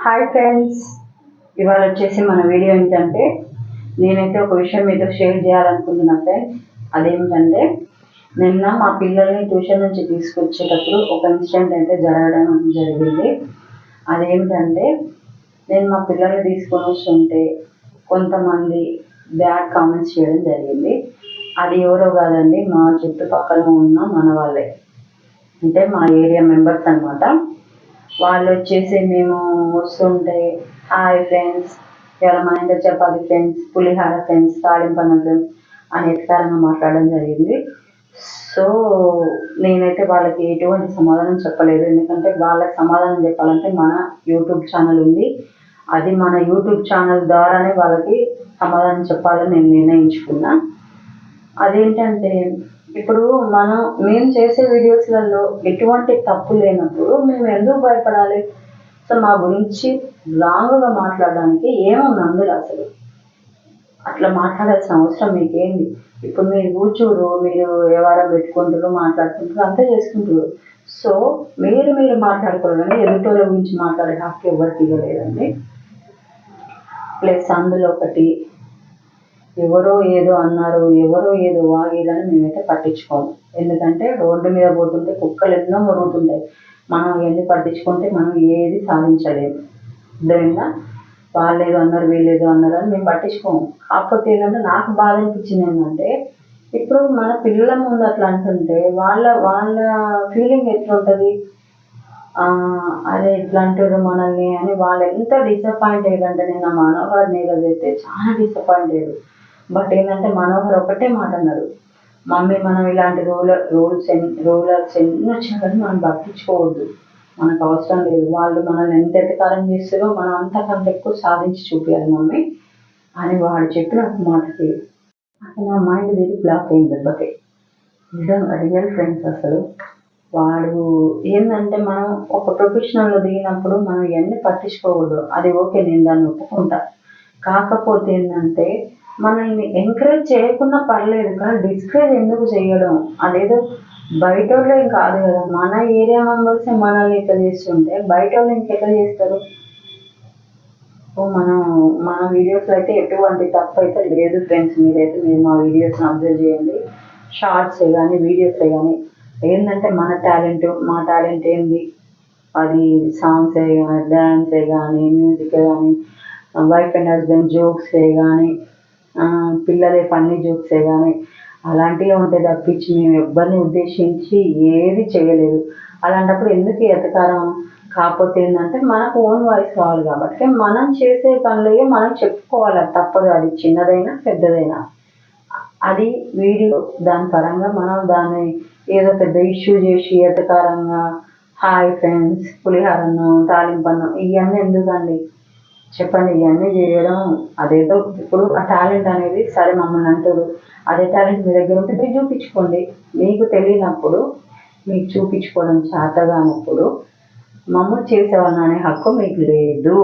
Hi friends, ఇవాళ వచ్చేసి మన వీడియో ఏంటంటే నేనైతే ఒక విషయం మీతో షేర్ చేయాలనుకుంటున్నా ఫ్రెండ్స్. అదేమిటంటే నిన్న మా పిల్లల్ని ట్యూషన్ నుంచి తీసుకొచ్చేటప్పుడు ఒక ఇన్సిడెంట్ అయితే జరగడం జరిగింది. అదేమిటంటే నేను మా పిల్లల్ని తీసుకొని వస్తుంటే కొంతమంది బ్యాడ్ కామెంట్స్ చేయడం జరిగింది. అది ఎవరో కాదండి, మా చుట్టుపక్కల ఉన్న మన వాళ్ళే, అంటే మా ఏరియా మెంబర్స్ అనమాట. వాళ్ళు వచ్చేసి మేము వస్తుంటే హాయ్ ఫ్రెండ్స్, ఇవాళ మన ఇంట్లో చపాతి ఫ్రెండ్స్, పులిహార ఫ్రెండ్స్, తాలింపన్న ఫ్రెండ్స్ అని ఎత్కారంగా మాట్లాడడం జరిగింది. సో నేనైతే వాళ్ళకి ఎటువంటి సమాధానం చెప్పలేదు, ఎందుకంటే వాళ్ళకి సమాధానం చెప్పాలంటే మన యూట్యూబ్ ఛానల్ ఉంది, అది మన యూట్యూబ్ ఛానల్ ద్వారానే వాళ్ళకి సమాధానం చెప్పాలని నేను నిర్ణయించుకున్నా. అదేంటంటే ఇప్పుడు మేము చేసే వీడియోస్లలో ఎటువంటి తప్పు లేనప్పుడు మేము ఎందుకు భయపడాలి? సో మా గురించి రాంగ్గా మాట్లాడడానికి ఏముంది అందులో? అసలు అట్లా మాట్లాడాల్సిన అవసరం మీకేంది? ఇప్పుడు మీరు కూర్చోరు, మీరు వ్యవహారం పెట్టుకుంటారు, మాట్లాడుకుంటారు, అంతా చేసుకుంటారు. సో మీరు మాట్లాడుకోరు, కానీ ఎదుటోళ్ళ గురించి మాట్లాడే హక్కు ఎవరికి ఇవ్వలేదండి. ప్లస్ అందులో ఒకటి, ఎవరో ఏదో అన్నారు, ఎవరో ఏదో వాగేదని మేమైతే పట్టించుకోము. ఎందుకంటే రోడ్డు మీద పోతుంటే కుక్కలు ఎన్నో మొరుగుతుంటాయి, మనం ఎన్ని పట్టించుకుంటే మనం ఏది సాధించలేము. అర్థమైందా? వాళ్ళు ఏదో అన్నారు, వీళ్ళు ఏదో అన్నారు అని మేము పట్టించుకోము. కాకపోతే ఏంటంటే నాకు బాధ అనిపించింది ఏంటంటే, ఇప్పుడు మన పిల్లల ముందు అట్లా అంటుంటే వాళ్ళ ఫీలింగ్ ఎట్లుంటుంది? అదే ఇట్లా అంటారు మనల్ని అని వాళ్ళు ఎంత డిసప్పాయింట్ అయ్యారంటే, నిన్న మనోహర్ నీరజ్ అయితే చాలా డిసప్పాయింట్ అయ్యారు. బట్ ఏంటంటే మనోహర్ ఒకటే మాట అన్నారు, మమ్మీ మనం ఇలాంటి రూలర్స్ ఎన్ని వచ్చినా కానీ మనం పట్టించుకోవద్దు, మనకు అవసరం లేదు, వాళ్ళు మనల్ని ఎంత ఎటకారం చేస్తారో మనం అంతకంటే ఎక్కువ సాధించి చూపించాలి మమ్మీ అని వాడు చెప్పిన ఒక మాటకి అసలు నా మైండ్ తిరిగి బ్లాక్ అయింది దెబ్బకి. నిజంగా రియల్ ఫ్రెండ్స్. అసలు వాడు ఏంటంటే మనం ఒక ప్రొఫెషనల్లో దిగినప్పుడు మనం ఇవన్నీ పట్టించుకోకూడదు, అది ఓకే, నేను దాన్ని ఒప్పుకుంటా. కాకపోతే ఏంటంటే మనల్ని ఎంకరేజ్ చేయకుండా పర్లేదు, కానీ డిస్కరేజ్ ఎందుకు చేయడం? అదేదో బయట వాళ్ళే కాదు కదా, మన ఏరియా మెంబర్సే మనల్ని ఇట్లా చేస్తుంటే బయట వాళ్ళు ఇంకెట్లా చేస్తారు? మన వీడియోస్లో అయితే ఎటువంటి తప్పు అయితే లేదు ఫ్రెండ్స్. మీరు మా వీడియోస్ని అబ్జర్వ్ చేయండి, షార్ట్సే కానీ వీడియోసే కానీ. ఏంటంటే మా టాలెంట్ ఏంది? అది సాంగ్సే కానీ, డ్యాన్సే కానీ, మ్యూజికే కానీ, వైఫ్ అండ్ హస్బెండ్ జోక్సే కానీ, పిల్లలే ఫన్నీ జోక్సే కానీ అలాంటివి ఉంటాయి తప్పించి మేము ఎవ్వరిని ఉద్దేశించి ఏది చేయలేదు. అలాంటప్పుడు ఎందుకు ఎతకారం? కాకపోతే ఏంటంటే మనకు ఓన్ వాయిస్ కావాలి కాబట్టి మనం చేసే పనులే మనం చెప్పుకోవాలి, తప్పదు. అది చిన్నదైనా పెద్దదైనా అది వీడియో, దాని పరంగా మనం దాన్ని ఏదో పెద్ద ఇష్యూ చేసి ఎతకారంగా హాయ్ ఫ్రెండ్స్, పులిహారన్నం, తాలింపన్నం ఇవన్నీ ఎందుకండి చెప్పండి? ఇవన్నీ చేయడం అదేదో ఇప్పుడు ఆ టాలెంట్ అనేది సరే మమ్మల్ని అంటారు, అదే టాలెంట్ మీ దగ్గర ఉంటే మీరు చూపించుకోండి. మీకు తెలియనప్పుడు, మీకు చూపించుకోవడం చేతగానప్పుడు మమ్మల్ని చేసేవాళ్ళని అనే హక్కు మీకు లేదు.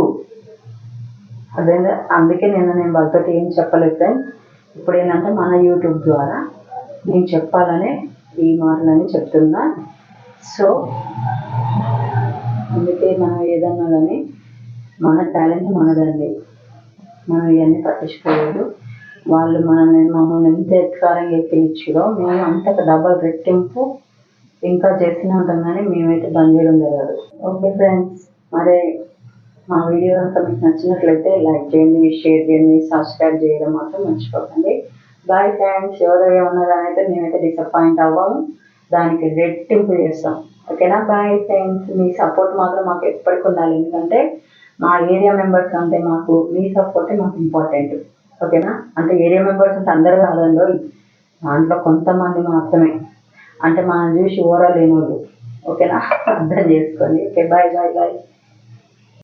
అదే అందుకే నేను వాళ్ళతో ఏం చెప్పలేదు ఫ్రెండ్స్. ఇప్పుడు ఏంటంటే మన యూట్యూబ్ ద్వారా నేను చెప్పాలనే ఈ మాటలని చెప్తున్నా. సో అందుకే మనం ఏదన్నా కానీ మన టాలెంట్ మనదండి, మనం ఇవన్నీ పట్టించుకోలేదు. వాళ్ళు మమ్మల్ని ఎంత ఎత్కారంగా ఎక్కించారో మేము అంతకు డబల్ రెట్టింపు ఇంకా చేస్తూనే ఉంటాం, కానీ మేమైతే బంద్ చేయడం జరగదు. ఓకే ఫ్రెండ్స్, మరి మా వీడియో కనుక మీకు నచ్చినట్లయితే లైక్ చేయండి, షేర్ చేయండి, సబ్స్క్రైబ్ చేయడం మాత్రం మర్చిపోకండి. Bye friends. ఎవరో ఏమన్నారో అయితే మేమైతే డిసప్పాయింట్ అవ్వము, దానికి రెట్టింపు చేస్తాం. ఓకేనా? Bye friends. మీ సపోర్ట్ మాత్రం మాకు ఎప్పటికి ఉండాలి, ఎందుకంటే మా ఏరియా మెంబర్స్ అంటే మీ సపోర్టే మాకు ఇంపార్టెంట్. ఓకేనా? అంటే ఏరియా మెంబర్స్ అంటే అందరూ కాదండి, దాంట్లో కొంతమంది మాత్రమే, అంటే మనం చూసి ఓవరాల్ లేనోళ్ళు. ఓకేనా? అర్థం చేసుకోండి. Okay, bye bye bye.